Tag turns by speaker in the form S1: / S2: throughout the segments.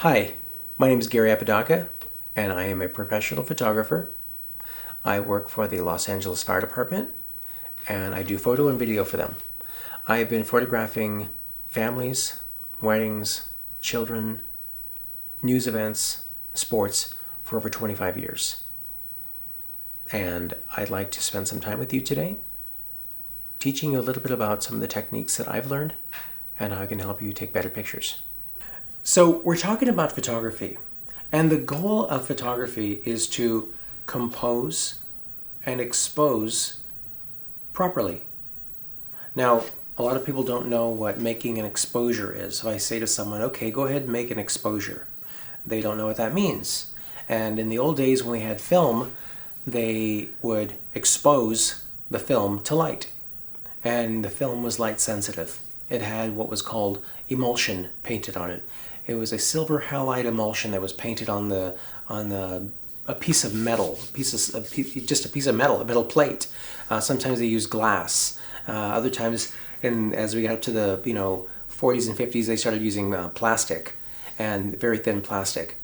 S1: Hi, my name is Gary Apodaca, and I am a professional photographer. I work for the Los Angeles Fire Department, and I do photo and video for them. I have been photographing families, weddings, children, news events, sports for over 25 years. And I'd like to spend some time with you today, teaching you a little bit about some of the techniques that I've learned and how I can help you take better pictures. So we're talking about photography, and the goal of photography is to compose and expose properly. Now, a lot of people don't know what making an exposure is. If I say to someone, okay, go ahead and make an exposure, they don't know what that means. And in the old days when we had film, they would expose the film to light, and the film was light sensitive. It had what was called emulsion painted on it. It was a silver halide emulsion that was painted on a piece of metal, just a piece of metal, a metal plate. Sometimes they used glass. Other times, as we got up to the 40s and 50s, they started using plastic, and very thin plastic.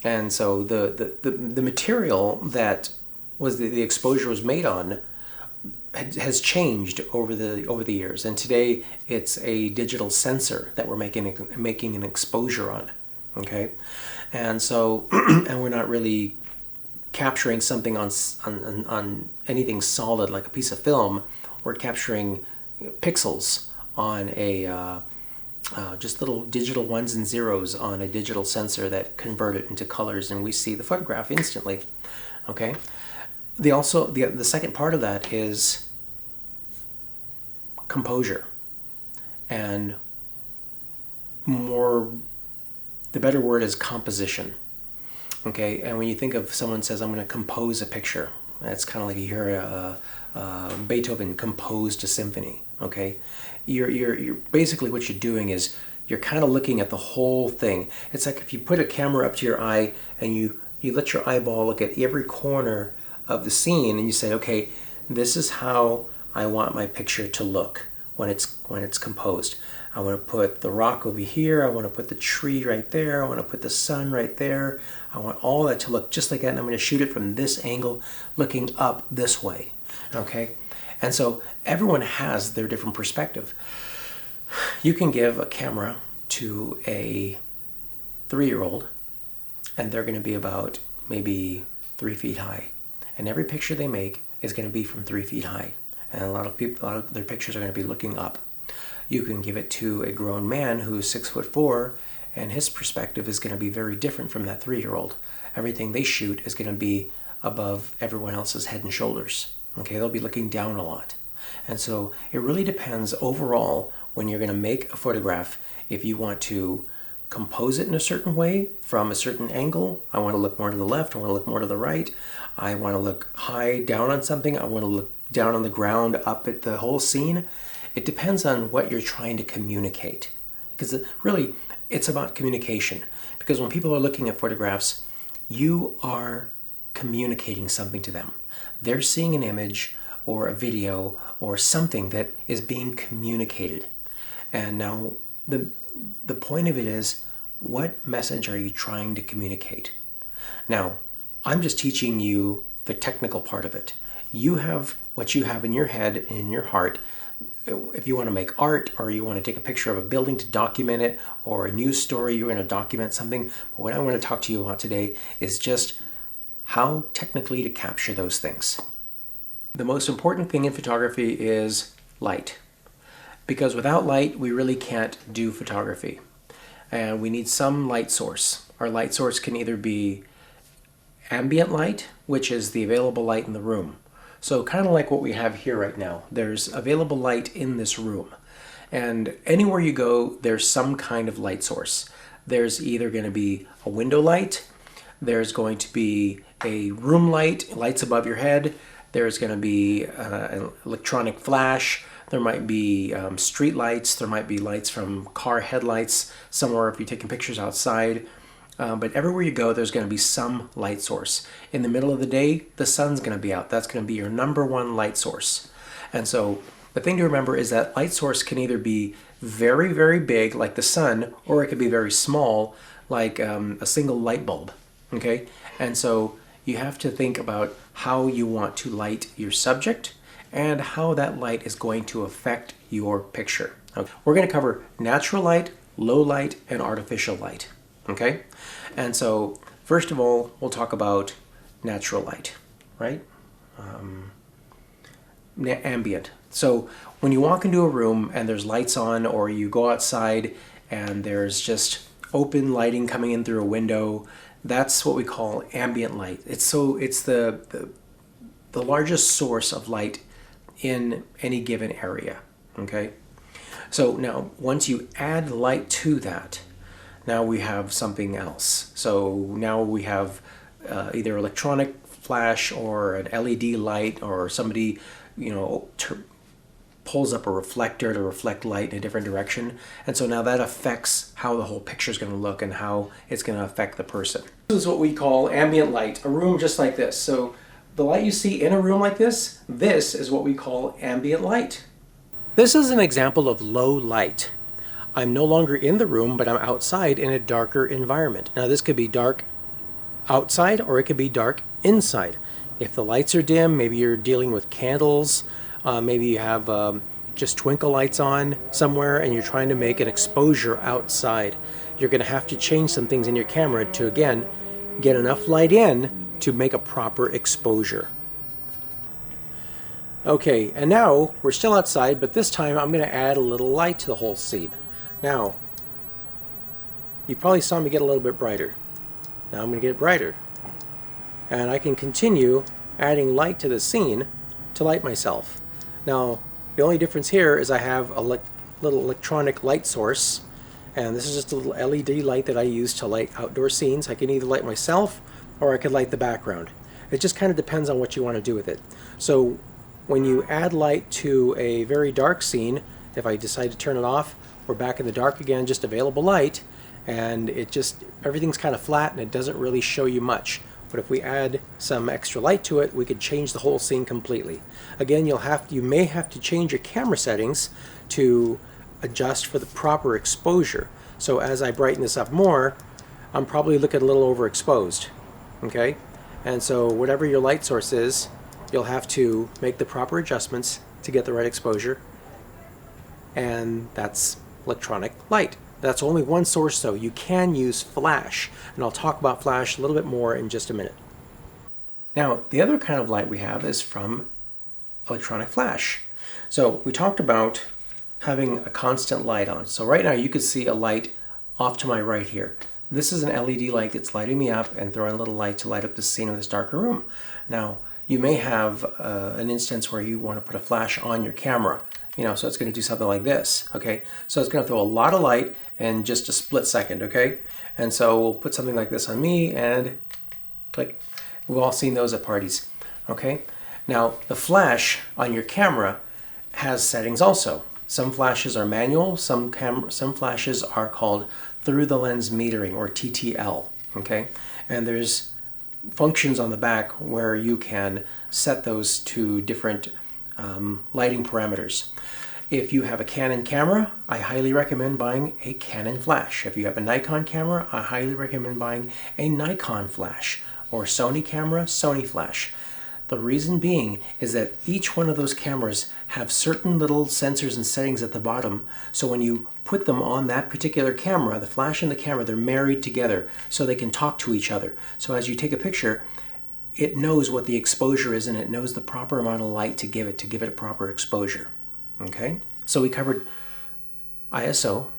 S1: And so the material that was the exposure was made on has changed over the years, and today it's a digital sensor that we're making an exposure on. Okay, and so and we're not really capturing something on anything solid like a piece of film. We're capturing pixels on a just little digital ones and zeros on a digital sensor that convert it into colors, and we see the photograph instantly. Okay, the second part of that is composure, and the better word is composition. Okay, and when you think of someone says, I'm going to compose a picture, that's kind of like you hear Beethoven composed a symphony. Okay, you're basically what you're doing is you're kind of looking at the whole thing. It's like if you put a camera up to your eye and you let your eyeball look at every corner of the scene, and you say, okay, this is how I want my picture to look when it's composed. I want to put the rock over here, I want to put the tree right there, I want to put the sun right there. I want all that to look just like that, and I'm going to shoot it from this angle looking up this way. Okay? And so everyone has their different perspective. You can give a camera to a 3-year-old, and they're going to be about maybe 3 feet high. And every picture they make is going to be from 3 feet high. And a lot of their pictures are going to be looking up. You can give it to a grown man who's 6'4", and his perspective is going to be very different from that 3-year-old. Everything they shoot is going to be above everyone else's head and shoulders. Okay, they'll be looking down a lot. And so it really depends overall when you're going to make a photograph. If you want to compose it in a certain way from a certain angle, I want to look more to the left, I want to look more to the right, I want to look high down on something, I want to look down on the ground up at the whole scene. It depends on what you're trying to communicate, because really it's about communication. Because when people are looking at photographs, you are communicating something to them. They're seeing an image or a video or something that is being communicated. And now the point of it is, what message are you trying to communicate? Now, I'm just teaching you the technical part of it. You have what you have in your head and in your heart. If you want to make art, or you want to take a picture of a building to document it, or a news story, you're going to document something. But what I want to talk to you about today is just how technically to capture those things. The most important thing in photography is light. Because without light, we really can't do photography. And we need some light source. Our light source can either be ambient light, which is the available light in the room. So kind of like what we have here right now. There's available light in this room. And anywhere you go, there's some kind of light source. There's either going to be a window light, there's going to be a room light, lights above your head, there's going to be an electronic flash, there might be street lights, there might be lights from car headlights somewhere if you're taking pictures outside. But everywhere you go, there's going to be some light source. In the middle of the day, the sun's going to be out. That's going to be your number one light source. And so the thing to remember is that light source can either be very, very big, like the sun, or it could be very small, like a single light bulb, okay? And so you have to think about how you want to light your subject and how that light is going to affect your picture. Okay. We're going to cover natural light, low light, and artificial light, okay? And so first of all, we'll talk about natural light, right? Ambient. So when you walk into a room and there's lights on, or you go outside and there's just open lighting coming in through a window, that's what we call ambient light. It's the largest source of light in any given area, okay? So now once you add light to that, now we have something else. So now we have either electronic flash or an LED light, or somebody, you know, pulls up a reflector to reflect light in a different direction. And so now that affects how the whole picture is going to look and how it's going to affect the person. This is what we call ambient light, a room just like this. So the light you see in a room like this is what we call ambient light. This is an example of low light. I'm no longer in the room, but I'm outside in a darker environment. Now this could be dark outside or it could be dark inside. If the lights are dim, maybe you're dealing with candles, maybe you have just twinkle lights on somewhere and you're trying to make an exposure outside. You're going to have to change some things in your camera to, again, get enough light in to make a proper exposure. Okay, and now we're still outside, but this time I'm going to add a little light to the whole scene. Now, you probably saw me get a little bit brighter. Now I'm going to get it brighter. And I can continue adding light to the scene to light myself. Now, the only difference here is I have a little electronic light source, and this is just a little LED light that I use to light outdoor scenes. I can either light myself or I could light the background. It just kind of depends on what you want to do with it. So when you add light to a very dark scene, if I decide to turn it off, we're back in the dark again, just available light, and everything's kind of flat and it doesn't really show you much. But if we add some extra light to it, we could change the whole scene completely. Again, you may have to change your camera settings to adjust for the proper exposure. So as I brighten this up more, I'm probably looking a little overexposed, okay? And so whatever your light source is, you'll have to make the proper adjustments to get the right exposure, and that's electronic light. That's only one source though. You can use flash, and I'll talk about flash a little bit more in just a minute. Now, the other kind of light we have is from electronic flash. So we talked about having a constant light on. So right now you can see a light off to my right here. This is an LED light that's lighting me up and throwing a little light to light up the scene of this darker room. Now, you may have an instance where you want to put a flash on your camera. You know, so it's going to do something like this, okay? So it's going to throw a lot of light in just a split second, okay? And so we'll put something like this on me and click. We've all seen those at parties, okay? Now, the flash on your camera has settings also. Some flashes are manual, some flashes are called through the lens metering, or TTL, okay? And there's functions on the back where you can set those to different lighting parameters. If you have a Canon camera, I highly recommend buying a Canon flash. If you have a Nikon camera, I highly recommend buying a Nikon flash, or Sony camera, Sony flash. The reason being is that each one of those cameras have certain little sensors and settings at the bottom, so when you put them on that particular camera, the flash and the camera, they're married together so they can talk to each other. So as you take a picture, it knows what the exposure is and it knows the proper amount of light to give it a proper exposure. Okay? So we covered ISO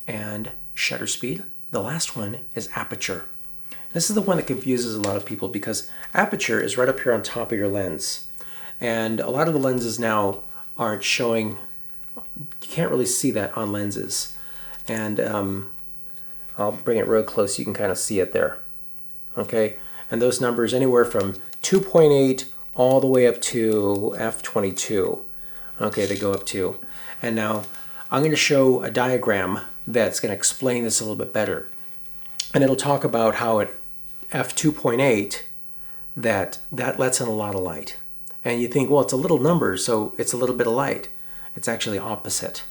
S1: and shutter speed. The last one is aperture. This is the one that confuses a lot of people because aperture is right up here on top of your lens. And a lot of the lenses now aren't showing, you can't really see that on lenses. And I'll bring it real close so you can kind of see it there. Okay? And those numbers anywhere from 2.8 all the way up to f22. Okay, they go up to. And now I'm going to show a diagram that's going to explain this a little bit better. And it'll talk about how at f2.8 that lets in a lot of light. And you think, well, it's a little number, so it's a little bit of light. It's actually opposite.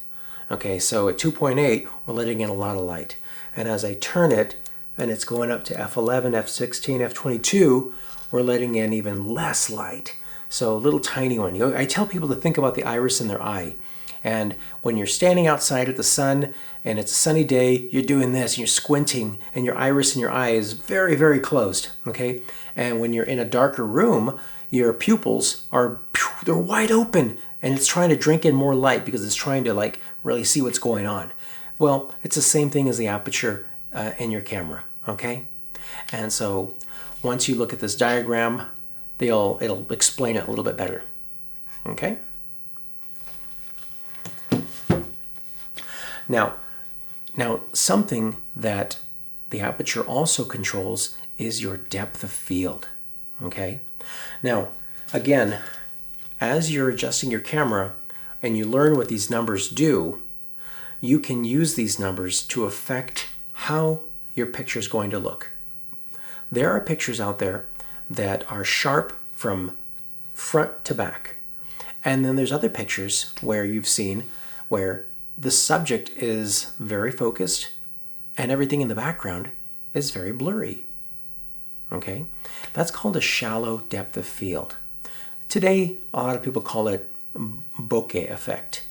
S1: Okay, so at 2.8, we're letting in a lot of light. And as I turn it, and it's going up to f11, f16, f22, we're letting in even less light. So a little tiny one. I tell people to think about the iris in their eye. And when you're standing outside at the sun and it's a sunny day, you're doing this, and you're squinting, and your iris in your eye is very, very closed, okay? And when you're in a darker room, your pupils they're wide open, and it's trying to drink in more light because it's trying to like really see what's going on. Well, it's the same thing as the aperture in your camera, okay? And so once you look at this diagram, it'll explain it a little bit better, okay? Now, something that the aperture also controls is your depth of field, okay? Now, again, as you're adjusting your camera and you learn what these numbers do, you can use these numbers to affect how your picture is going to look. There are pictures out there that are sharp from front to back. And then there's other pictures where you've seen where the subject is very focused and everything in the background is very blurry. Okay? That's called a shallow depth of field. Today, a lot of people call it bokeh effect.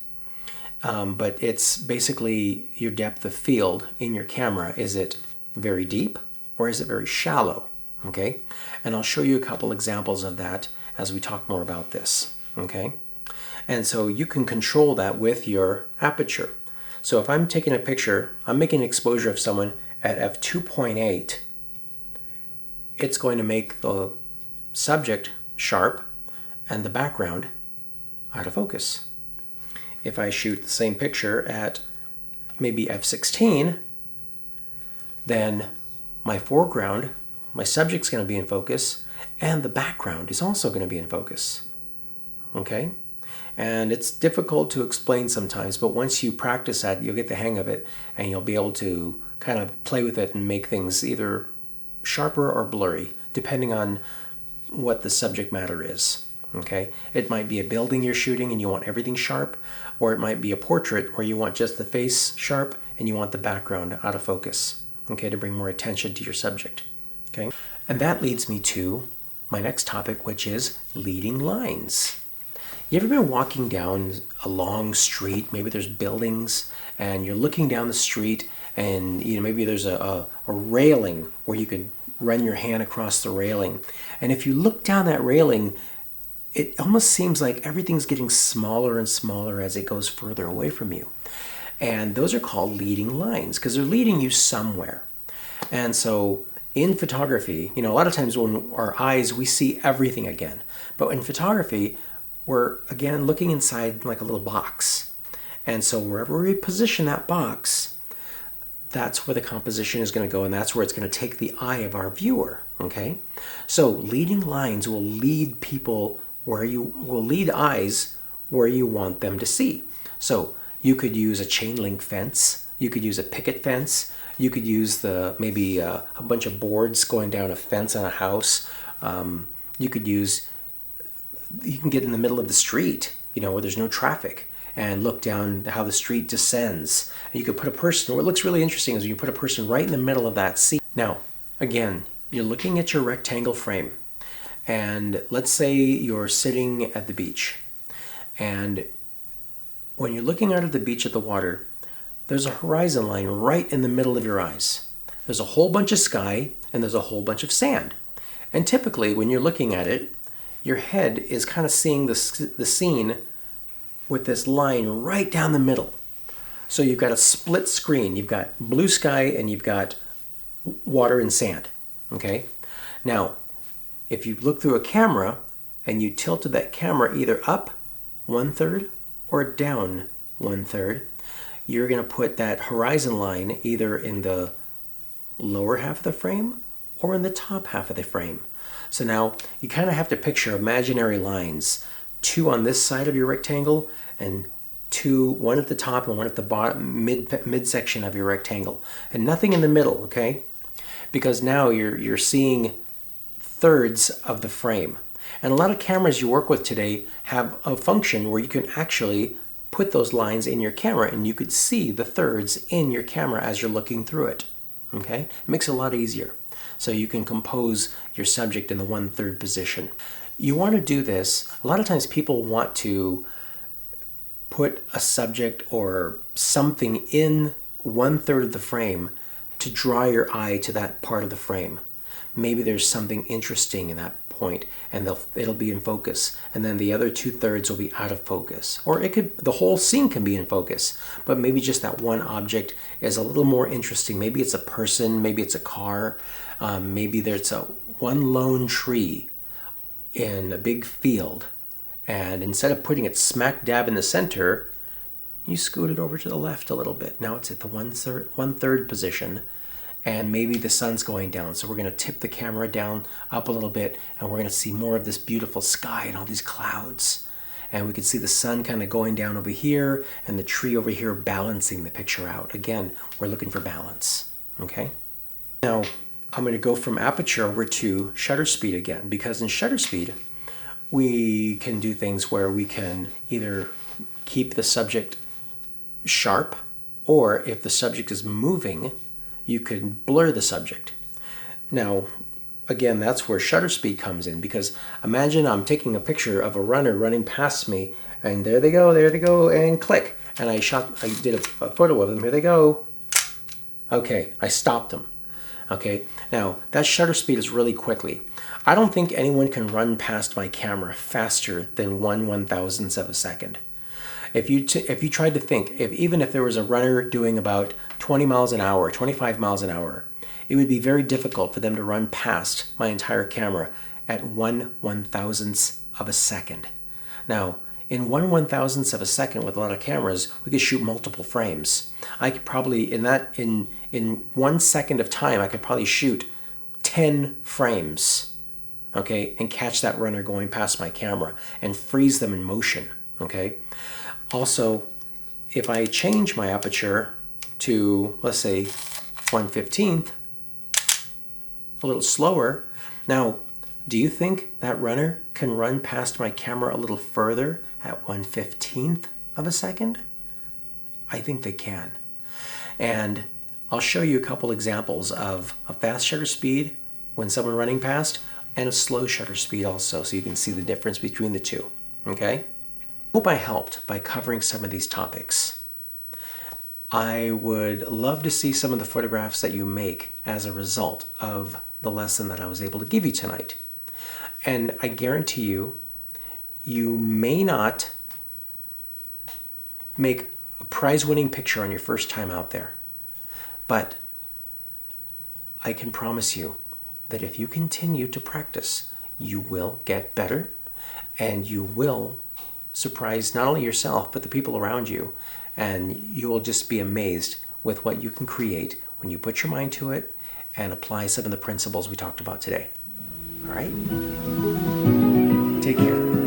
S1: But it's basically your depth of field in your camera. Is it very deep or is it very shallow? Okay? And I'll show you a couple examples of that as we talk more about this. Okay? And so you can control that with your aperture. So if I'm taking a picture, I'm making an exposure of someone at f2.8, it's going to make the subject sharp and the background out of focus. If I shoot the same picture at maybe f16, then my foreground, my subject's going to be in focus, and the background is also going to be in focus. Okay? And it's difficult to explain sometimes, but once you practice that, you'll get the hang of it, and you'll be able to kind of play with it and make things either sharper or blurry, depending on what the subject matter is. Okay? It might be a building you're shooting and you want everything sharp, or it might be a portrait where you want just the face sharp and you want the background out of focus, okay, to bring more attention to your subject. Okay? And that leads me to my next topic, which is leading lines. You ever been walking down a long street, maybe there's buildings, and you're looking down the street and maybe there's a railing where you could run your hand across the railing. And if you look down that railing, it almost seems like everything's getting smaller and smaller as it goes further away from you. And those are called leading lines because they're leading you somewhere. And so in photography, a lot of times when our eyes, we see everything again. But in photography, we're again looking inside like a little box. And so wherever we position that box, that's where the composition is going to go, and that's where it's going to take the eye of our viewer. Okay? So leading lines will lead people lead eyes where you want them to see. So you could use a chain link fence, you could use a picket fence, you could use maybe a bunch of boards going down a fence on a house. You can get in the middle of the street, where there's no traffic, and look down how the street descends. And you could put a person, what looks really interesting is you put a person right in the middle of that scene. Now, again, you're looking at your rectangle frame. And let's say you're sitting at the beach, and when you're looking out at the beach at the water, there's a horizon line right in the middle of your eyes. There's a whole bunch of sky, and there's a whole bunch of sand. And typically, when you're looking at it, your head is kind of seeing the scene with this line right down the middle. So you've got a split screen. You've got blue sky, and you've got water and sand. Okay? Now, if you look through a camera and you tilted that camera either up 1/3 or down 1/3, you're going to put that horizon line either in the lower half of the frame or in the top half of the frame. So now you kind of have to picture imaginary lines, 2 on this side of your rectangle and 1 at the top and 1 at the bottom, midsection of your rectangle, and nothing in the middle, okay? Because now you're seeing thirds of the frame. And a lot of cameras you work with today have a function where you can actually put those lines in your camera and you could see the thirds in your camera as you're looking through it. Okay? It makes it a lot easier. So you can compose your subject in the 1/3 position. You want to do this, a lot of times people want to put a subject or something in 1/3 of the frame to draw your eye to that part of the frame. Maybe there's something interesting in that point and it'll be in focus, and then the other 2/3 will be out of focus. Or the whole scene can be in focus, but maybe just that one object is a little more interesting. Maybe it's a person, maybe it's a car, maybe there's one lone tree in a big field, and instead of putting it smack dab in the center, you scoot it over to the left a little bit. Now it's at the 1/3 position, and maybe the sun's going down, so we're going to tip the camera down up a little bit, and we're going to see more of this beautiful sky and all these clouds, and we can see the sun kind of going down over here and the tree over here balancing the picture out. Again, we're looking for balance. Okay, now I'm going to go from aperture over to shutter speed again, because in shutter speed we can do things where we can either keep the subject sharp, or if the subject is moving, you can blur the subject. Now, again, that's where shutter speed comes in, because imagine I'm taking a picture of a runner running past me, and there they go, and click, and I did a photo of them, here they go. Okay, I stopped them. Okay, now that shutter speed is really quickly. I don't think anyone can run past my camera faster than 1/1000th of a second. If you tried to think, even if there was a runner doing about 20 miles an hour, 25 miles an hour, it would be very difficult for them to run past my entire camera at 1/1000th of a second. Now, in 1/1000th of a second with a lot of cameras, we could shoot multiple frames. I could probably, in 1 second of time, I could probably shoot 10 frames, okay, and catch that runner going past my camera and freeze them in motion, okay? Also, if I change my aperture to, let's say, 1/15th, a little slower, now, do you think that runner can run past my camera a little further at 1/15th of a second? I think they can. And I'll show you a couple examples of a fast shutter speed when someone running past, and a slow shutter speed also, so you can see the difference between the two, okay? Hope I helped by covering some of these topics. I would love to see some of the photographs that you make as a result of the lesson that I was able to give you tonight. And I guarantee you, you may not make a prize-winning picture on your first time out there, but I can promise you that if you continue to practice, you will get better, and you will surprise not only yourself, but the people around you, and you will just be amazed with what you can create when you put your mind to it and apply some of the principles we talked about today. All right? Take care.